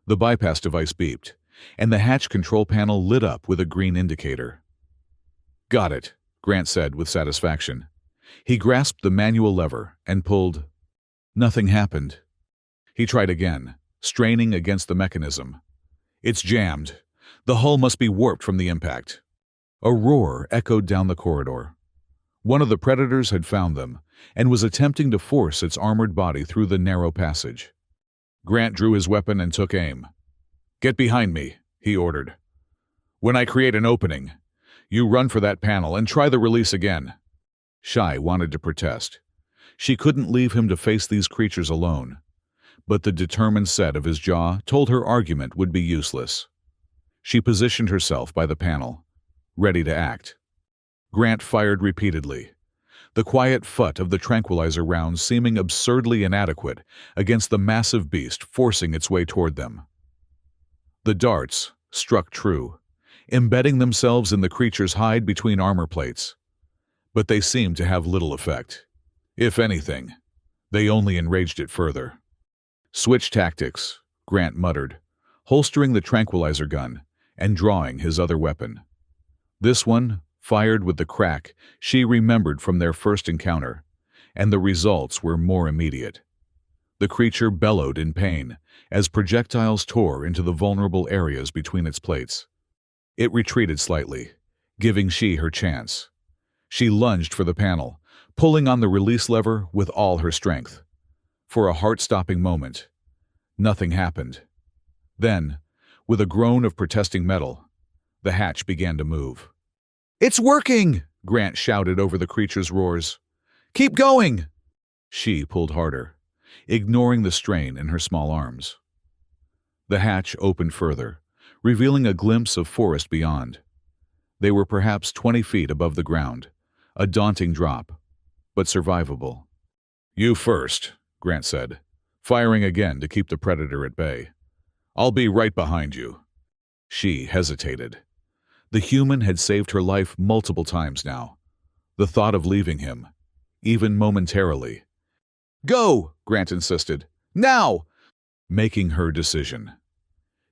The bypass device beeped, and the hatch control panel lit up with a green indicator. "Got it," Grant said with satisfaction. He grasped the manual lever and pulled. Nothing happened. He tried again, straining against the mechanism. "It's jammed. The hull must be warped from the impact." A roar echoed down the corridor. One of the predators had found them and was attempting to force its armored body through the narrow passage. Grant drew his weapon and took aim. "Get behind me," he ordered. "When I create an opening, you run for that panel and try the release again." Shy wanted to protest. She couldn't leave him to face these creatures alone, but the determined set of his jaw told her argument would be useless. She positioned herself by the panel, ready to act. Grant fired repeatedly, the quiet phut of the tranquilizer rounds seeming absurdly inadequate against the massive beast forcing its way toward them. The darts struck true, embedding themselves in the creature's hide between armor plates. But they seemed to have little effect. If anything, they only enraged it further. "Switch tactics," Grant muttered, holstering the tranquilizer gun and drawing his other weapon. This one fired with the crack she remembered from their first encounter, and the results were more immediate. The creature bellowed in pain as projectiles tore into the vulnerable areas between its plates. It retreated slightly, giving She her chance. She lunged for the panel, pulling on the release lever with all her strength. For a heart-stopping moment, nothing happened. Then, with a groan of protesting metal, the hatch began to move. "It's working!" Grant shouted over the creature's roars. "Keep going!" She pulled harder, ignoring the strain in her small arms. The hatch opened further, revealing a glimpse of forest beyond. They were perhaps 20 feet above the ground, a daunting drop, but survivable. "You first," Grant said, firing again to keep the predator at bay. "I'll be right behind you." She hesitated. The human had saved her life multiple times now. The thought of leaving him, even momentarily. "Go!" Grant insisted. "Now!" Making her decision.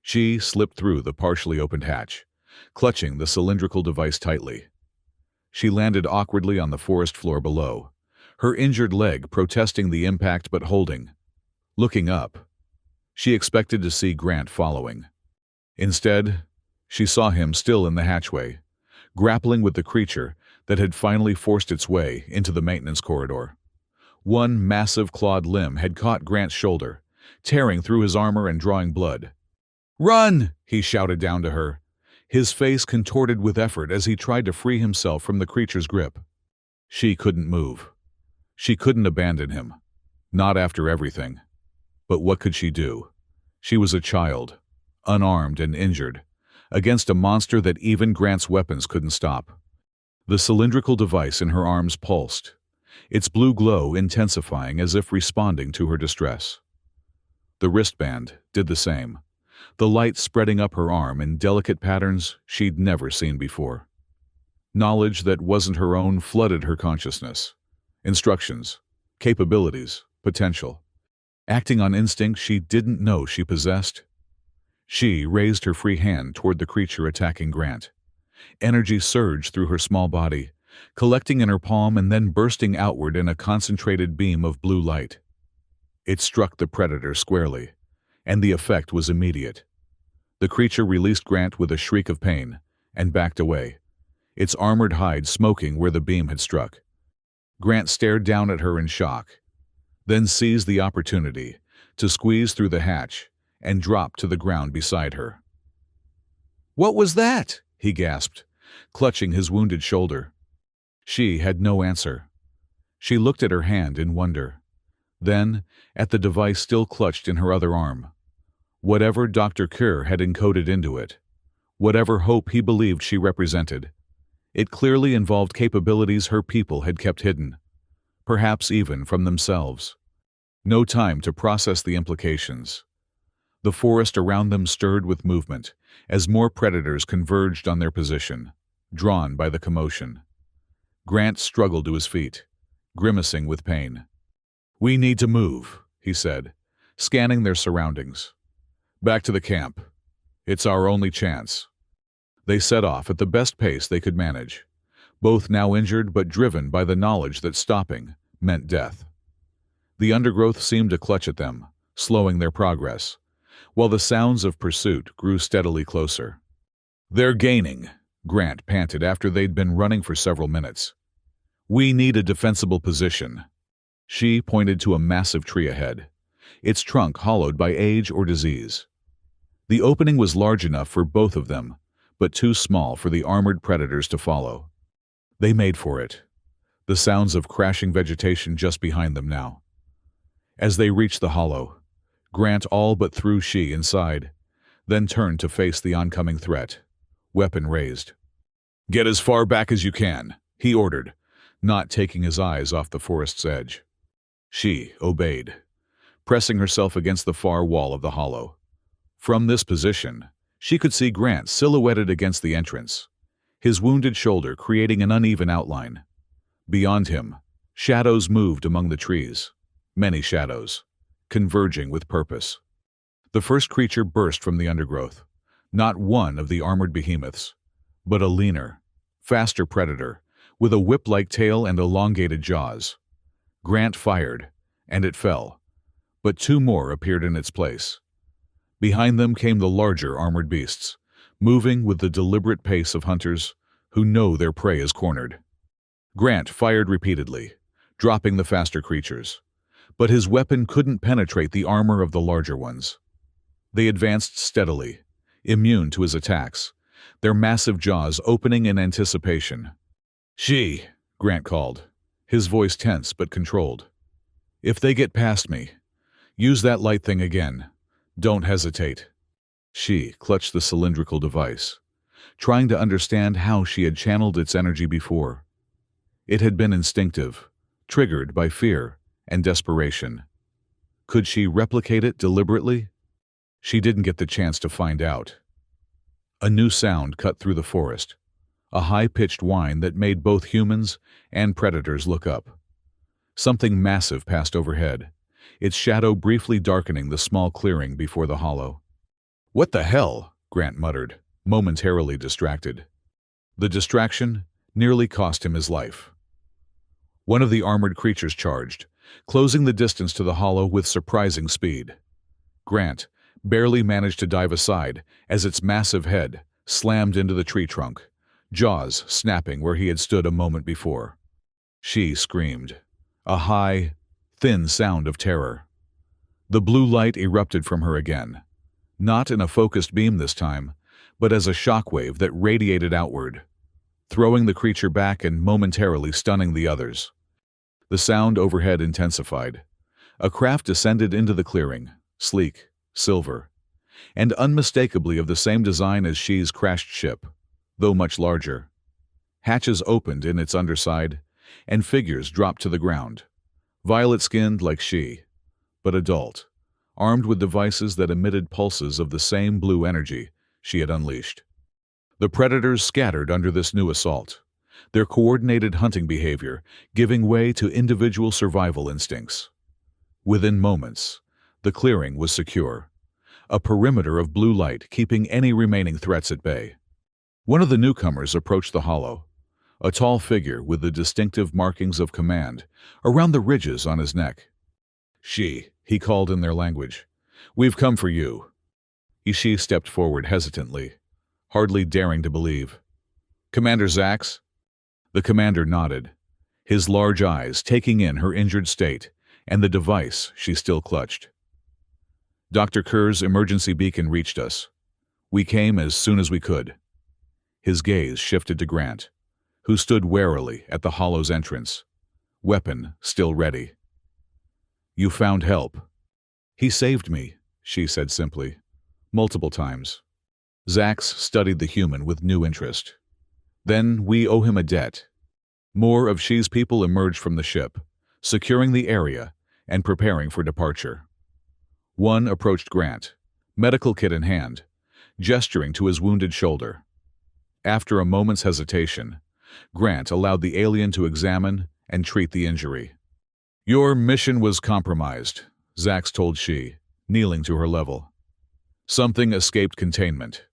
She slipped through the partially opened hatch, clutching the cylindrical device tightly. She landed awkwardly on the forest floor below, her injured leg protesting the impact but holding. Looking up, she expected to see Grant following. Instead, she saw him still in the hatchway, grappling with the creature that had finally forced its way into the maintenance corridor. One massive clawed limb had caught Grant's shoulder, tearing through his armor and drawing blood. "Run!" he shouted down to her, his face contorted with effort as he tried to free himself from the creature's grip. She couldn't move. She couldn't abandon him. Not after everything. But what could she do? She was a child, unarmed and injured, against a monster that even Grant's weapons couldn't stop. The cylindrical device in her arms pulsed, its blue glow intensifying as if responding to her distress. The wristband did the same, the light spreading up her arm in delicate patterns she'd never seen before. Knowledge that wasn't her own flooded her consciousness. Instructions, capabilities, potential. Acting on instinct she didn't know she possessed. She raised her free hand toward the creature attacking Grant. Energy surged through her small body, collecting in her palm and then bursting outward in a concentrated beam of blue light. It struck the predator squarely, and the effect was immediate. The creature released Grant with a shriek of pain and backed away, its armored hide smoking where the beam had struck. Grant stared down at her in shock, then seized the opportunity to squeeze through the hatch and drop to the ground beside her. "What was that?" he gasped, clutching his wounded shoulder. She had no answer. She looked at her hand in wonder, then at the device still clutched in her other arm. Whatever Dr. Kerr had encoded into it, whatever hope he believed she represented, it clearly involved capabilities her people had kept hidden, perhaps even from themselves. No time to process the implications. The forest around them stirred with movement as more predators converged on their position, drawn by the commotion. Grant struggled to his feet, grimacing with pain. "We need to move," he said, scanning their surroundings. "Back to the camp. It's our only chance." They set off at the best pace they could manage, both now injured but driven by the knowledge that stopping meant death. The undergrowth seemed to clutch at them, slowing their progress, while the sounds of pursuit grew steadily closer. "They're gaining," Grant panted after they'd been running for several minutes. "We need a defensible position." She pointed to a massive tree ahead, its trunk hollowed by age or disease. The opening was large enough for both of them, but too small for the armored predators to follow. They made for it, the sounds of crashing vegetation just behind them now. As they reached the hollow, Grant all but threw She inside, then turned to face the oncoming threat, weapon raised. "Get as far back as you can," he ordered, not taking his eyes off the forest's edge. She obeyed, pressing herself against the far wall of the hollow. From this position, she could see Grant silhouetted against the entrance, his wounded shoulder creating an uneven outline. Beyond him, shadows moved among the trees, many shadows, converging with purpose. The first creature burst from the undergrowth, not one of the armored behemoths, but a leaner, faster predator, with a whip-like tail and elongated jaws. Grant fired, and it fell, but two more appeared in its place. Behind them came the larger armored beasts, moving with the deliberate pace of hunters who know their prey is cornered. Grant fired repeatedly, dropping the faster creatures, but his weapon couldn't penetrate the armor of the larger ones. They advanced steadily, immune to his attacks, their massive jaws opening in anticipation. "She," Grant called, his voice tense but controlled. "If they get past me, use that light thing again. Don't hesitate." She clutched the cylindrical device, trying to understand how she had channeled its energy before. It had been instinctive, triggered by fear and desperation. Could she replicate it deliberately? She didn't get the chance to find out. A new sound cut through the forest, a high-pitched whine that made both humans and predators look up. Something massive passed overhead, its shadow briefly darkening the small clearing before the hollow. "What the hell?" Grant muttered, momentarily distracted. The distraction nearly cost him his life. One of the armored creatures charged, closing the distance to the hollow with surprising speed. Grant barely managed to dive aside as its massive head slammed into the tree trunk, jaws snapping where he had stood a moment before. She screamed, a high, thin sound of terror. The blue light erupted from her again, not in a focused beam this time, but as a shockwave that radiated outward, throwing the creature back and momentarily stunning the others. The sound overhead intensified. A craft descended into the clearing, sleek, silver, and unmistakably of the same design as She's crashed ship, though much larger. Hatches opened in its underside, and figures dropped to the ground, violet-skinned like She, but adult, armed with devices that emitted pulses of the same blue energy she had unleashed. The predators scattered under this new assault, their coordinated hunting behavior giving way to individual survival instincts. Within moments, the clearing was secure, a perimeter of blue light keeping any remaining threats at bay. One of the newcomers approached the hollow, a tall figure with the distinctive markings of command around the ridges on his neck. "She," he called in their language. "We've come for you." Ishi stepped forward hesitantly, hardly daring to believe. "Commander Zax?" The commander nodded, his large eyes taking in her injured state and the device she still clutched. "Dr. Kerr's emergency beacon reached us. We came as soon as we could." His gaze shifted to Grant, who stood warily at the hollow's entrance, weapon still ready. "You found help." "He saved me," she said simply, multiple times. Zax studied the human with new interest. "Then we owe him a debt." More of She's people emerged from the ship, securing the area and preparing for departure. One approached Grant, medical kit in hand, gesturing to his wounded shoulder. After a moment's hesitation, Grant allowed the alien to examine and treat the injury. "Your mission was compromised," Zax told She, kneeling to her level. "Something escaped containment.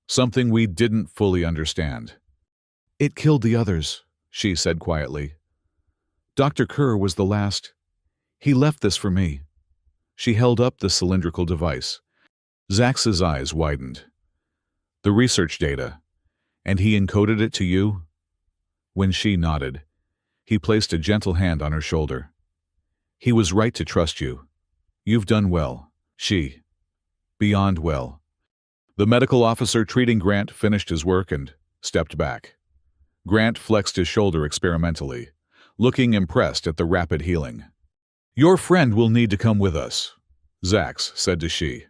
Something we didn't fully understand." "It killed the others," She said quietly. "Dr. Kerr was the last. He left this for me." She held up the cylindrical device. Zax's eyes widened. "The research data. And he encoded it to you?" When She nodded, he placed a gentle hand on her shoulder. "He was right to trust you. You've done well, She. Beyond well." The medical officer treating Grant finished his work and stepped back. Grant flexed his shoulder experimentally, looking impressed at the rapid healing. "Your friend will need to come with us," Zax said to She.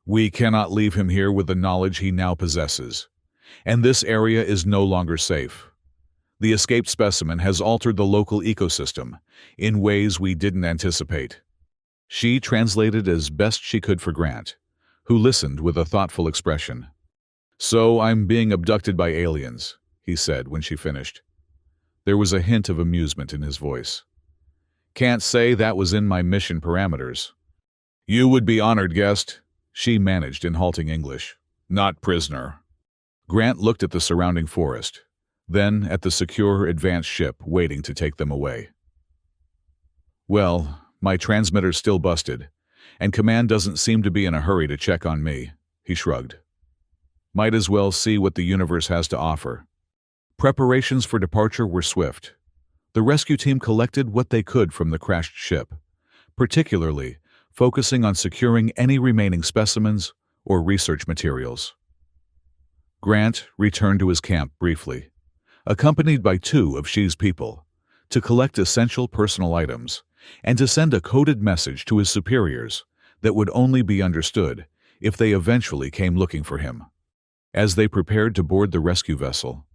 "We cannot leave him here with the knowledge he now possesses, and this area is no longer safe. The escaped specimen has altered the local ecosystem in ways we didn't anticipate." She translated as best she could for Grant, who listened with a thoughtful expression. "So I'm being abducted by aliens," he said when she finished. There was a hint of amusement in his voice. "Can't say that was in my mission parameters." "You would be honored, guest," She managed in halting English. "Not prisoner." Grant looked at the surrounding forest, then at the secure advanced ship waiting to take them away. "Well, my transmitter's still busted, and Command doesn't seem to be in a hurry to check on me," he shrugged. "Might as well see what the universe has to offer." Preparations for departure were swift. The rescue team collected what they could from the crashed ship, particularly focusing on securing any remaining specimens or research materials. Grant returned to his camp briefly, accompanied by two of She's people, to collect essential personal items and to send a coded message to his superiors that would only be understood if they eventually came looking for him. As they prepared to board the rescue vessel,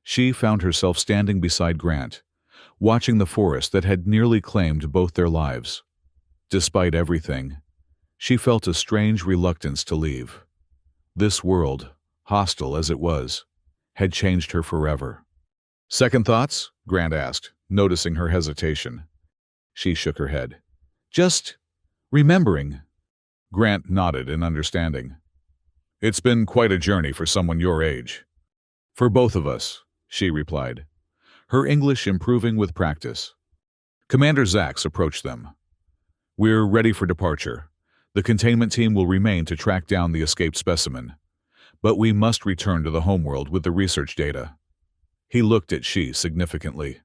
She found herself standing beside Grant, watching the forest that had nearly claimed both their lives. Despite everything, she felt a strange reluctance to leave. This world, hostile as it was, had changed her forever. "Second thoughts?" Grant asked, noticing her hesitation. She shook her head. "Just remembering." Grant nodded in understanding. It's been quite a journey for someone your age. For both of us, she replied, her English improving with practice. Commander Zax approached them. We're ready for departure. The containment team will remain to track down the escaped specimen, but we must return to the homeworld with the research data. He looked at She significantly.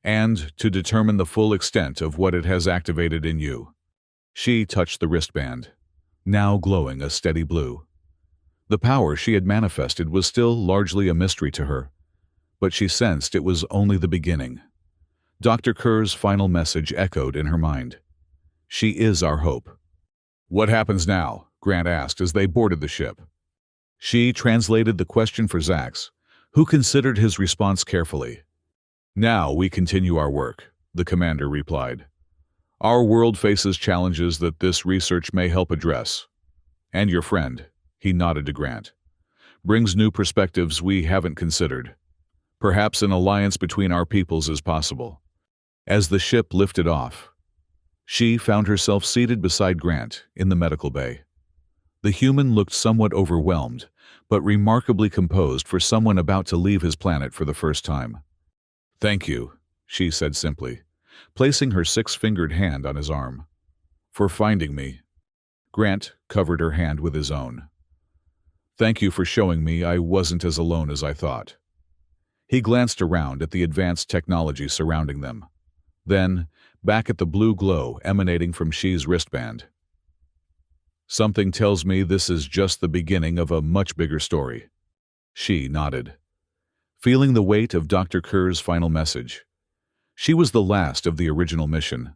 And to determine the full extent of what it has activated in you. She touched the wristband, now glowing a steady blue. The power she had manifested was still largely a mystery to her, but she sensed it was only the beginning. Dr. Kerr's final message echoed in her mind. She is our hope. What happens now? Grant asked as they boarded the ship. She translated the question for Zax, who considered his response carefully. Now we continue our work, the commander replied. Our world faces challenges that this research may help address. And your friend, he nodded to Grant, brings new perspectives we haven't considered. Perhaps an alliance between our peoples is possible. As the ship lifted off, she found herself seated beside Grant in the medical bay. The human looked somewhat overwhelmed, but remarkably composed for someone about to leave his planet for the first time. Thank you, she said simply, placing her six-fingered hand on his arm. For finding me. Grant covered her hand with his own. Thank you for showing me I wasn't as alone as I thought. He glanced around at the advanced technology surrounding them. Then, back at the blue glow emanating from She's wristband. Something tells me this is just the beginning of a much bigger story. She nodded, feeling the weight of Dr. Kerr's final message. She was the last of the original mission,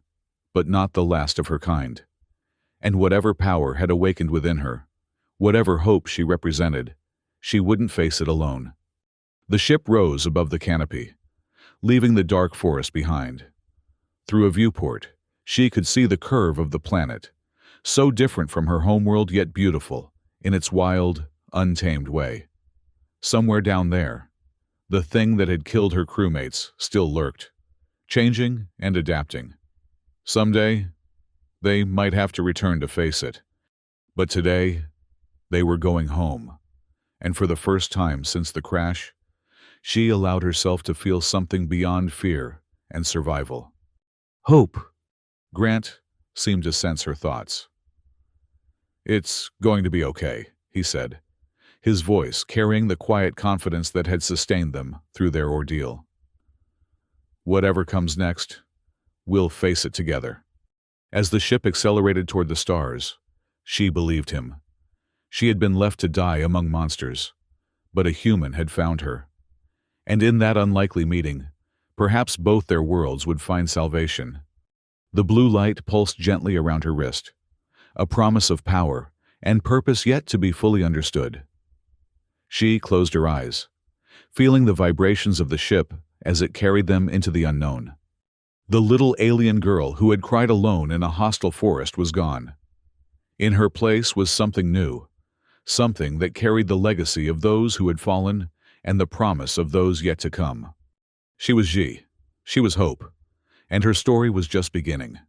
but not the last of her kind. And whatever power had awakened within her, whatever hope she represented, she wouldn't face it alone. The ship rose above the canopy, leaving the dark forest behind. Through a viewport, she could see the curve of the planet, so different from her homeworld yet beautiful, in its wild, untamed way. Somewhere down there, the thing that had killed her crewmates still lurked, changing and adapting. Someday, they might have to return to face it. But today, they were going home, and for the first time since the crash, she allowed herself to feel something beyond fear and survival. Hope. Grant seemed to sense her thoughts. It's going to be okay, he said, his voice carrying the quiet confidence that had sustained them through their ordeal. Whatever comes next, we'll face it together. As the ship accelerated toward the stars, she believed him. She had been left to die among monsters, but a human had found her. And in that unlikely meeting, perhaps both their worlds would find salvation. The blue light pulsed gently around her wrist, a promise of power and purpose yet to be fully understood. She closed her eyes, feeling the vibrations of the ship as it carried them into the unknown. The little alien girl who had cried alone in a hostile forest was gone. In her place was something new, something that carried the legacy of those who had fallen and the promise of those yet to come. She was Ji. She was hope. And her story was just beginning.